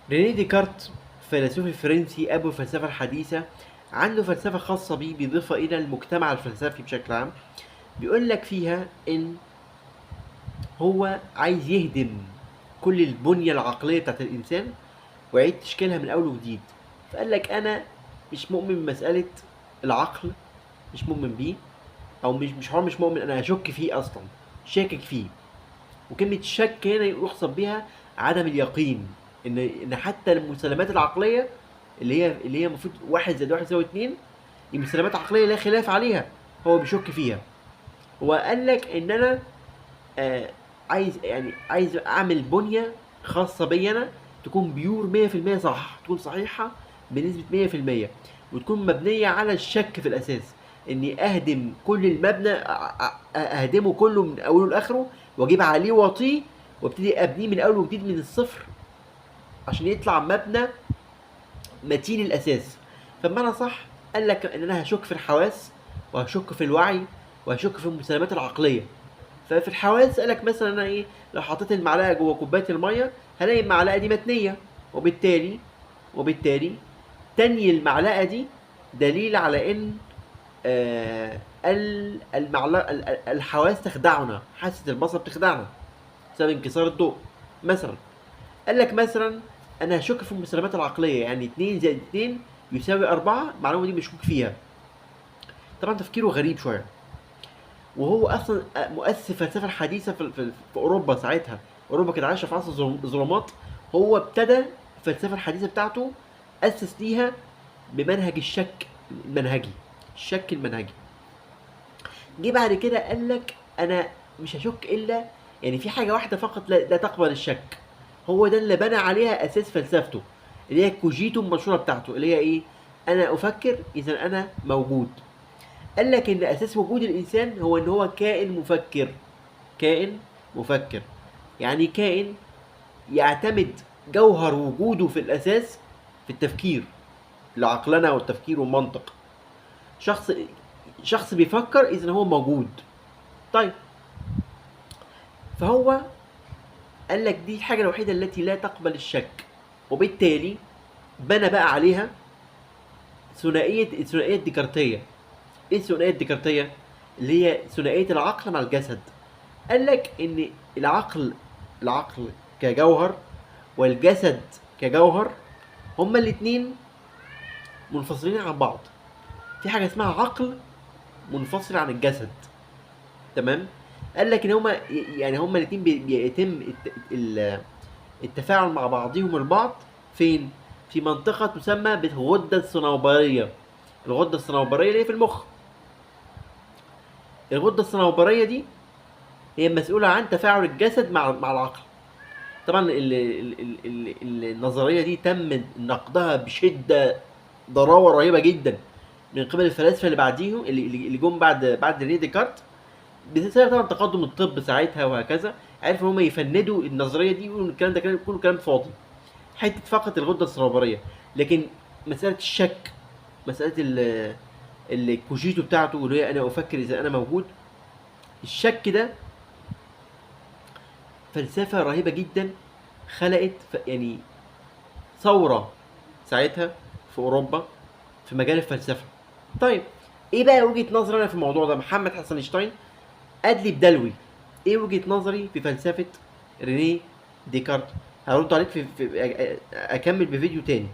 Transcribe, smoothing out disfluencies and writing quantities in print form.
رينيه ديكارت فيلسوف فرنسي أبو الفلسفة الحديثة، عنده فلسفة خاصة بيه بيضيفها إلى المجتمع الفلسفي بشكل عام. بيقول لك فيها إن هو عايز يهدم كل البنية العقلية بتاعت الإنسان ويعيد تشكيلها من أول وجديد. فقال لك أنا مش مؤمن بمسألة العقل، مش مؤمن بيه، أو مش حوار مش مؤمن، أنا أشك فيه أصلا، شاكك فيه. وكلمة شك هنا يقصد بها عدم اليقين، إن حتى المسلمات العقلية اللي هي المفروض واحد زائد واحد يساوي اتنين، دي مسلمات عقلية لا خلاف عليها، هو بيشك فيها. هو قال لك إن أنا عايز اعمل بنيه خاصه بي انا، تكون بيور 100% صح، تكون صحيحه بنسبه 100%، وتكون مبنيه على الشك في الاساس. اني اهدم كل المبنى، اهدمه كله من اوله لاخره، واجيب عليه واطيه، وابتدي ابنيه من اول وجديد من الصفر، عشان يطلع مبنى متين الاساس. فبمعنى صح قال لك ان انا هشك في الحواس، وهشك في الوعي، وهشك في المسلمات العقليه. ففي الحواس قالك مثلا انا ايه، لو حطيت المعلقه جوه كوبايه الميه هلاقي المعلقه دي متنيه، وبالتالي تني المعلقه دي دليل على ان المعلقه الحواس تخدعنا، حاسه البصر بتخدعنا بسبب انكسار الضوء مثلا. قال لك مثلا انا هشك في المسلمات العقليه، يعني 2 زائد 2 يساوي 4، المعلومه دي مشكوك فيها. طبعا تفكيره غريب شويه، وهو اصلا مؤسس الفلسفه الحديثه في اوروبا ساعتها. اوروبا كانت عايشه في عصر ظلمات، هو ابتدى الفلسفه الحديثه بتاعته، اسس ليها بمنهج المنهجي الشك المنهجي. جه بعد كده قال لك انا مش هشك الا، يعني في حاجه واحده فقط لا تقبل الشك، هو ده اللي بنى عليها اساس فلسفته، اللي هي كوجيتو المشهوره بتاعته، اللي هي ايه؟ انا افكر اذا انا موجود. قال لك ان اساس وجود الانسان هو ان هو كائن مفكر. كائن مفكر يعني كائن يعتمد جوهر وجوده في الاساس في التفكير، العقلنه والتفكير والمنطق. شخص شخص بيفكر اذا هو موجود. طيب، فهو قال لك دي الحاجه الوحيده التي لا تقبل الشك، وبالتالي بنى بقى عليها الثنائيه الديكارتيه. ايه الثنائيه الديكارتيه؟ اللي هي ثنائيه العقل مع الجسد. قال لك ان العقل كجوهر، والجسد كجوهر، هما الاتنين منفصلين عن بعض. في حاجه اسمها عقل منفصل عن الجسد، تمام؟ قال لك ان هما الاتنين بيتم التفاعل مع بعضهم البعض فين؟ في منطقه تسمى بالغده الصنوبريه. الغده الصنوبريه اللي هي في المخ. الغده الصنوبريه دي هي مسؤوله عن تفاعل الجسد مع العقل. طبعا النظريه دي تم نقدها بشده، ضراوه رهيبه جدا من قبل الفلاسفه اللي بعديهم، اللي جم بعد رينيه ديكارت، بسبب طبعا تقدم الطب ساعتها وهكذا. عرفوا ان هم يفندوا النظريه دي ويقولوا الكلام ده كله كلام فاضي، حته فقط الغده الصنوبريه. لكن مساله الشك، مساله الكوجيتو بتاعته، اللي هي انا افكر اذا انا موجود، الشك ده فلسفه رهيبه جدا، خلقت يعني ثوره ساعتها في اوروبا في مجال الفلسفه. طيب، ايه بقى وجهه نظري انا في الموضوع ده؟ محمد حسنشتاين ادلي بدلوي، ايه وجهه نظري في فلسفه رينيه ديكارت؟ هرد عليك اكمل بفيديو تاني.